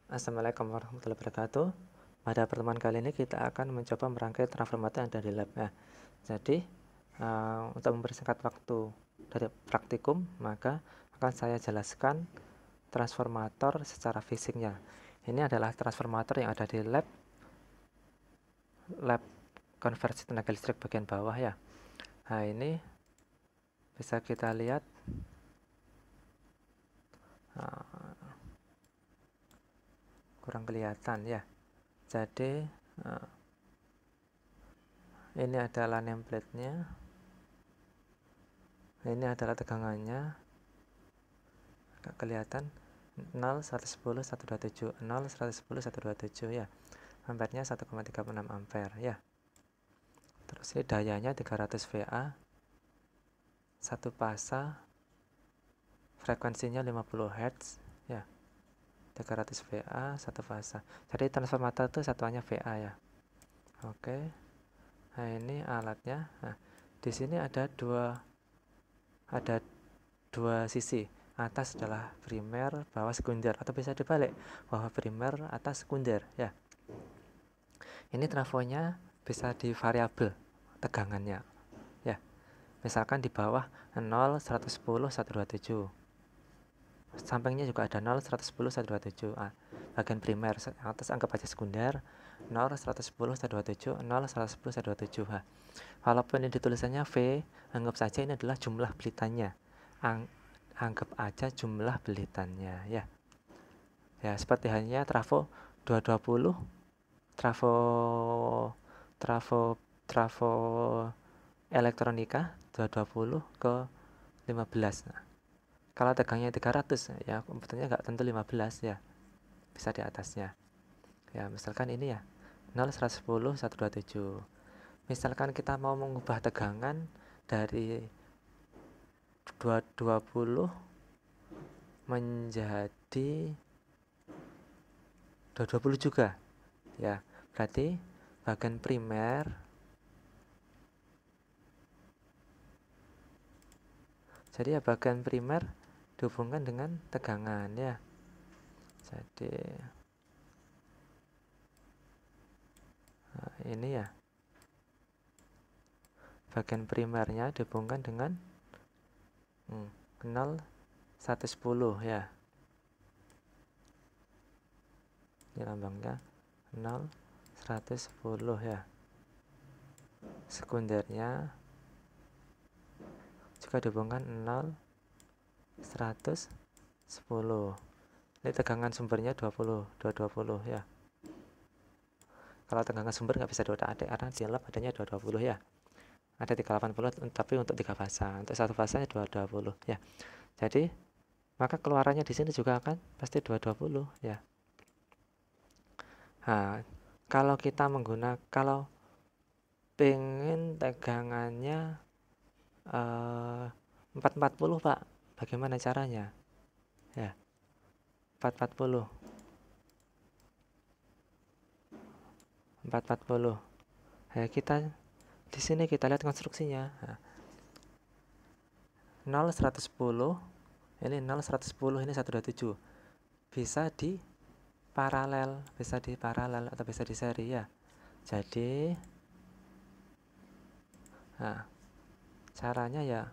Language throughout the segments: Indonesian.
Assalamualaikum warahmatullahi wabarakatuh. Pada pertemuan kali ini kita akan mencoba merangkai transformator yang ada di lab. Nah, jadi untuk mempersingkat waktu dari praktikum, maka akan saya jelaskan transformator secara fisiknya. Ini adalah transformator yang ada di lab konversi tenaga listrik bagian bawah ya. Nah, ini bisa kita lihat. Kurang kelihatan ya. Jadi ini adalah nameplate-nya. Ini adalah tegangannya. Agak kelihatan 0, 110, 127, 0, 110, 127 ya. Ampernya 1,36 ampere ya. Terus ini dayanya 300 VA. Satu fasa. Frekuensinya 50 Hz ya. 300 VA satu fasa. Jadi transformator itu satuannya VA ya. Oke. Nah, ini alatnya. Nah, di sini ada dua sisi. Atas adalah primer, bawah sekunder, atau bisa dibalik, bawah primer, atas sekunder ya. Ini trafonya bisa divariabel tegangannya ya. Misalkan di bawah 0, 110, 127. Sampingnya juga ada 0, 110, 127. Bagian primer, atas anggap aja sekunder, 0, 110, 127, 0, 110, 127. Walaupun ini ditulisannya V, anggap saja ini adalah jumlah belitannya. Anggap aja jumlah belitannya ya. Ya, seperti halnya trafo 220, trafo elektronika 220 ke 15. Nah, kalau tegangnya 300 ya komputernya nggak tentu 15 ya, bisa di atasnya ya. Misalkan ini ya 0, 110, 127. Misalkan kita mau mengubah tegangan dari 220 menjadi 220 juga ya, berarti bagian primer jadi ya bagian primer dihubungkan dengan tegangan ya. Jadi ini ya, bagian primernya dihubungkan dengan 0, 110 ya. Ini lambangnya 0, 110 ya. Sekundernya juga dihubungkan 0, 110. Ini tegangan sumbernya 220 ya. Kalau tegangan sumber nggak bisa diotak-atik karena di lab adanya 220 ya. Ada 380 tapi untuk 3 fasa. Untuk satu fasanya 220 ya. Jadi maka keluarannya di sini juga akan pasti 220 ya. Nah, kalau kita kalau pengen tegangannya 440 Pak, bagaimana caranya? Ya, 440. Ya, kita di sini kita lihat konstruksinya. Nah, 0, 110, ini 0, 110, ini 127. Bisa di paralel atau bisa di seri ya. Jadi caranya ya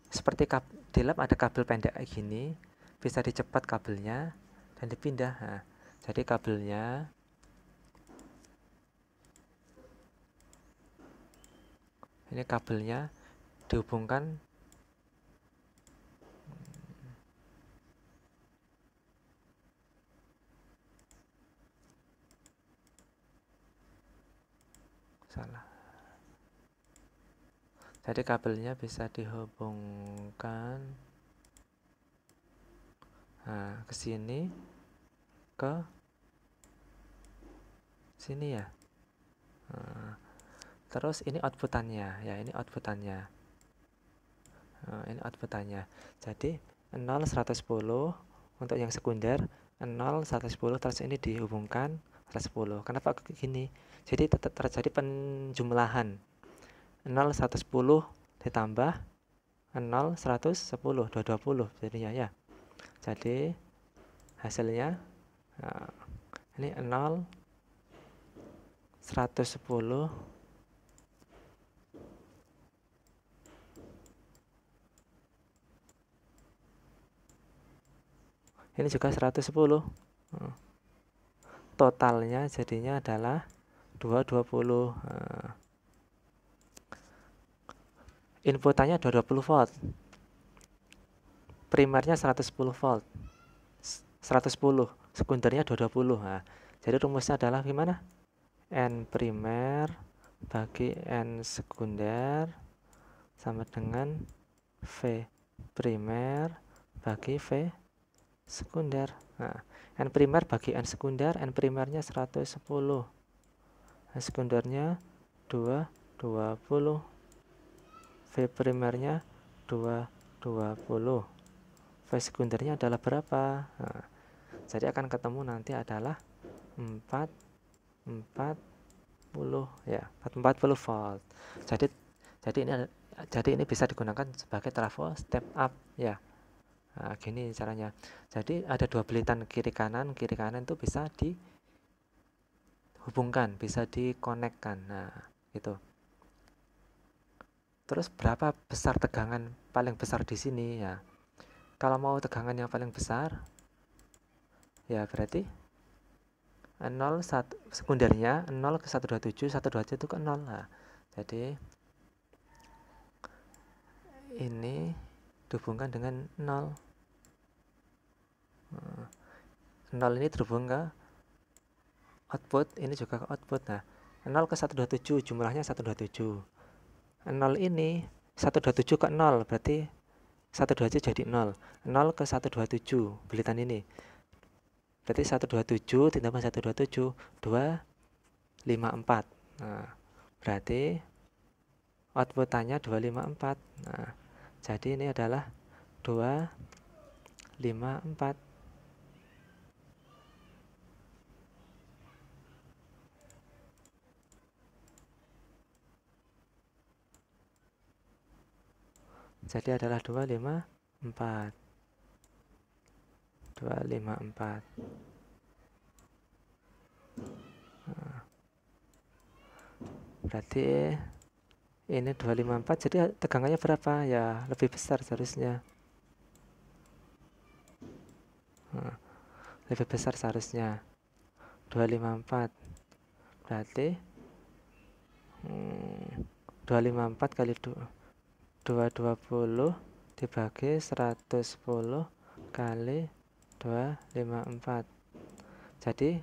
seperti di lab ada kabel pendek kayak gini, bisa dicepat kabelnya dan dipindah. Jadi kabelnya ini kabelnya dihubungkan Jadi kabelnya bisa dihubungkan ke sini, ke sini ya. Terus ini outputannya ya, ini outputannya. Ini outputannya. Jadi 0, 110 untuk yang sekunder, 0, 110 terus ini dihubungkan 110. Kenapa begini? Jadi tetap terjadi penjumlahan. 0, 110 ditambah 0, 110, 220 jadinya ya. Jadi hasilnya Nah, ini 0, 110, ini juga 110. Totalnya jadinya adalah 220. Inputannya 220 volt. Primernya 110 volt. 110, sekundernya 220. Nah, jadi rumusnya adalah gimana? N primer bagi N sekunder sama dengan V primer bagi V sekunder. Nah, N primer bagi N sekunder, N primernya 110, N sekundernya 220, V primernya 220, V sekundernya adalah berapa? Nah, jadi akan ketemu nanti adalah 40 ya, 40 volt. Jadi ini bisa digunakan sebagai trafo step up ya. Nah, gini caranya. Jadi ada dua belitan kiri kanan itu bisa dihubungkan, bisa dikonekkan. Nah, gitu. Terus berapa besar tegangan paling besar di sini ya? Kalau mau tegangan yang paling besar ya berarti 0 1 sekundernya 0 ke 127 itu ke 0. Nah, jadi ini dihubungkan dengan 0. 0 ini terhubung ke output, ini juga ke output. Nah, 0 ke 127 jumlahnya 127. 0 ini 127 ke 0 berarti 127 jadi 0. 0 ke 127 belitan ini. Berarti 127 ditambah 127 254. Nah, berarti outputannya 254. Nah, jadi ini adalah 254. Jadi adalah 254. 254. Nah, berarti ini 254, jadi tegangannya berapa? Ya, lebih besar seharusnya. Nah, lebih besar seharusnya. 254. Berarti 254 kali 220 dibagi 110 kali 254. Jadi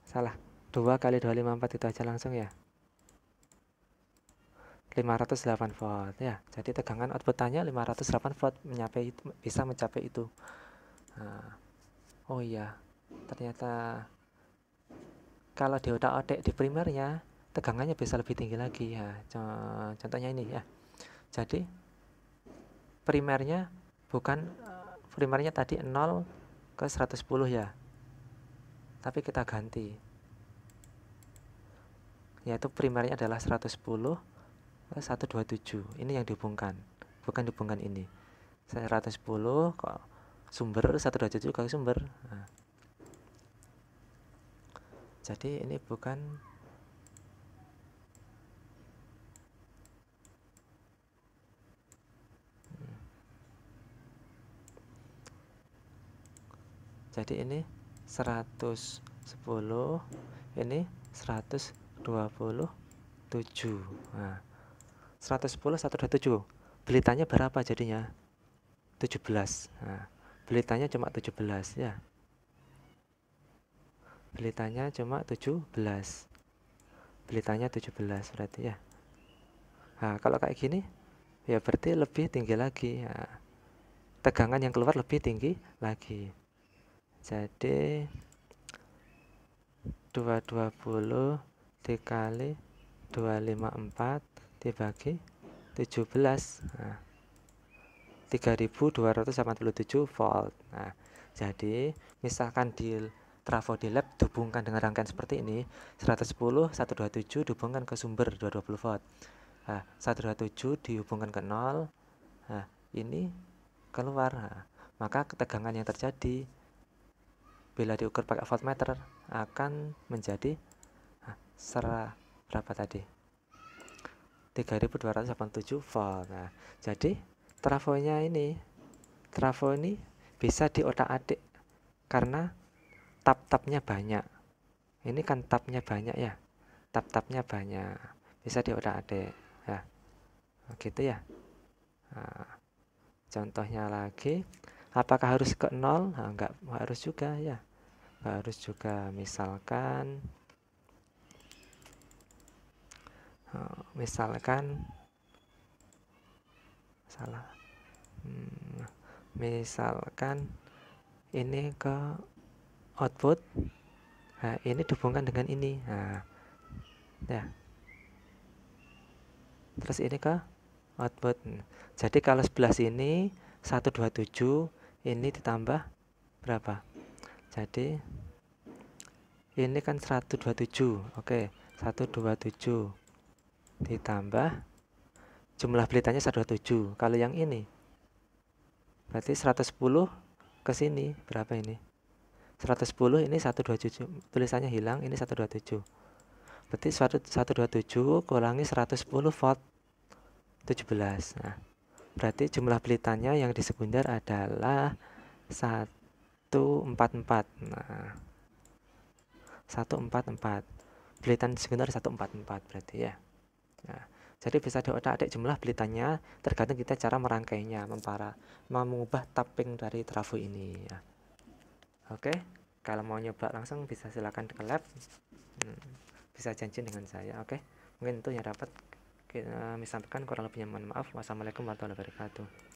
salah, 2 kali 254 itu aja langsung ya, 508 volt ya. Jadi tegangan outputannya 508 volt, bisa mencapai itu. Nah, oh iya, ternyata kalau di otak-otak di primernya tegangannya bisa lebih tinggi lagi ya. Contohnya ini ya. Jadi primernya primernya tadi 0 ke 110 ya. Tapi kita ganti. Yaitu primernya adalah 110 ke 127. Ini yang dihubungkan, bukan dihubungkan ini. 110 kok sumber 127 ke sumber. Nah, jadi ini bukan jadi ini 110, ini 127. Nah, 110 127. Belitannya berapa jadinya? 17. Nah, belitannya cuma 17 ya. Belitannya cuma 17. Belitannya 17 berarti ya. Nah, kalau kayak gini ya berarti lebih tinggi lagi ya. Tegangan yang keluar lebih tinggi lagi. Jadi 220 dikali 254 dibagi 17. Nah, 3287 volt. Nah, jadi misalkan di trafo di lab dihubungkan dengan rangkaian seperti ini, 110 127 dihubungkan ke sumber 220 volt. Nah, 127 dihubungkan ke 0. Nah, ini keluar. Nah, maka ketegangan yang terjadi bila diukur pakai voltmeter akan menjadi berapa tadi? 3287 volt. Nah, jadi trafo ini bisa diotak-atik karena tab-tabnya banyak. Ini kan tabnya banyak ya. Tab-tabnya banyak. Bisa diotak-atik ya. Gitu ya. Nah, contohnya lagi, apakah harus ke 0? Nah, enggak harus juga ya. Enggak harus juga. Misalkan salah. Misalkan ini ke output, nah ini dihubungkan dengan ini, nah ya, terus ini ke output. Jadi kalau sebelah sini 127, ini ditambah berapa? Jadi ini kan 127, oke, 127 ditambah jumlah belitannya 127. Kalau yang ini berarti 110 ke sini berapa ini? 110, ini 127, tulisannya hilang, ini 127. Berarti 127 kurangi 110 volt 17. Nah, berarti jumlah belitannya yang di sekunder adalah 144. Nah, 144. Belitan di sekunder 144 berarti ya. Nah, jadi bisa diotak-atik jumlah belitannya tergantung kita cara merangkainya, mengubah tapping dari trafo ini ya. Oke, kalau mau nyoba langsung bisa silakan ke lab, bisa janji dengan saya. Oke, mungkin itu yang dapat kita sampaikan, kurang lebihnya mohon maaf. Wassalamualaikum warahmatullahi wabarakatuh.